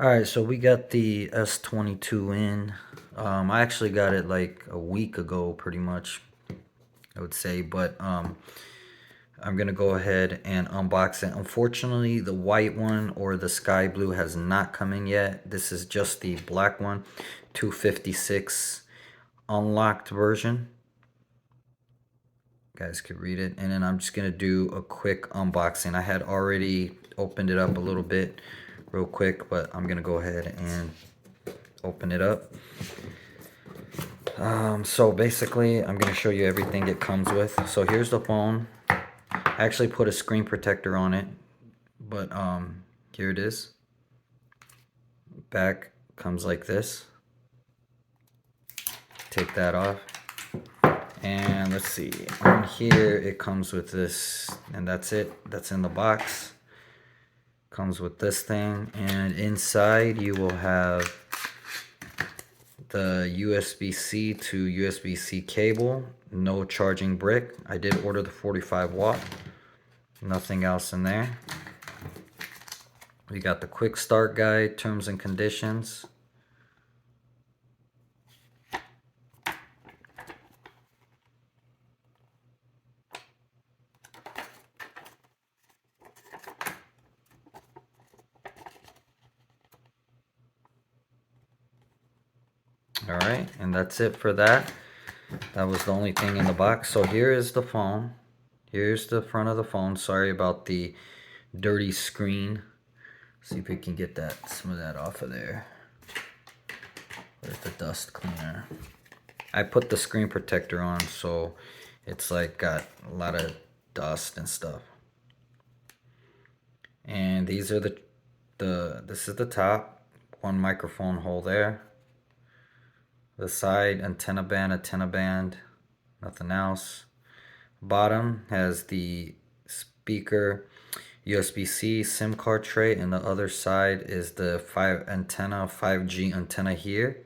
Alright, so we got the S22 in. I actually got it like a week ago, pretty much, I would say, but I'm gonna go ahead and unbox it. Unfortunately, the white one or the sky blue has not come in yet. This is just the black one, 256 unlocked version. You guys could read it, and then I'm just gonna do a quick unboxing. I had already opened it up a little bit real quick, but I'm gonna go ahead and open it up. So basically, I'm gonna show you everything it comes with. So here's the phone. I actually put a screen protector on it, but here it is. Back comes like this. Take that off. And let's see, on here it comes with this, and that's it. That's in the box. Comes with this thing, and inside you will have the USB-C to USB-C cable, no charging brick. I did order the 45 watt, nothing else in there. We got the quick start guide, terms and conditions. All right, and that's it for that. That was the only thing in the box. So here is the phone. Here's the front of the phone. Sorry about the dirty screen. See if we can get some of that off of there. Where's the dust cleaner? I put the screen protector on, so it's like got a lot of dust and stuff. And these are this is the top, one microphone hole there. The side, antenna band, nothing else. Bottom has the speaker, USB-C SIM card tray, and the other side is the 5G antenna here.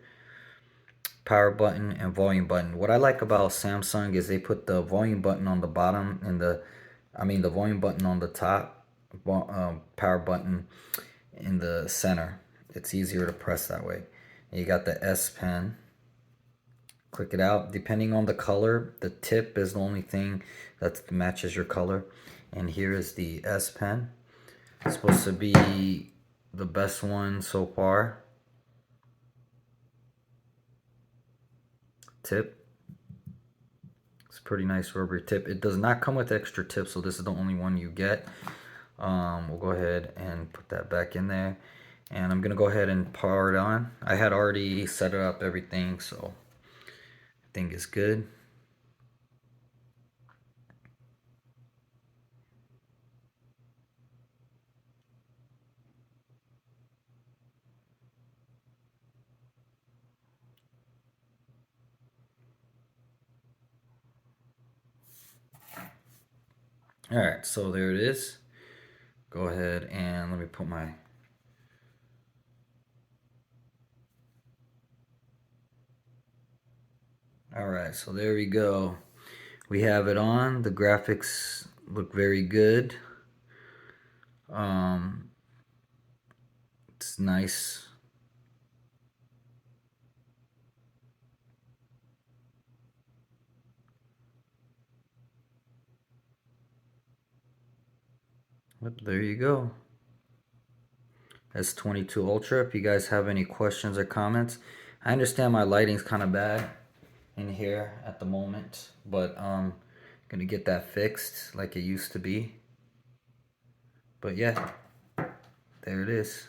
Power button and volume button. What I like about Samsung is they put the volume button on the bottom and the volume button on the top, power button in the center. It's easier to press that way. And you got the S Pen. Click it out. Depending on the color, the tip is the only thing that matches your color. And here is the S Pen. It's supposed to be the best one so far. Tip. It's a pretty nice rubbery tip. It does not come with extra tips, so this is the only one you get. We'll go ahead and put that back in there. And I'm going to go ahead and power it on. I had already set it up, everything, so I think it's good. Alright, so there it is. Go ahead and let me put my... Alright, so there we go. We have it on. The graphics look very good. It's nice. But there you go. S22 Ultra. If you guys have any questions or comments, I understand my lighting's kind of bad in here at the moment, but gonna get that fixed like it used to be. But yeah, there it is.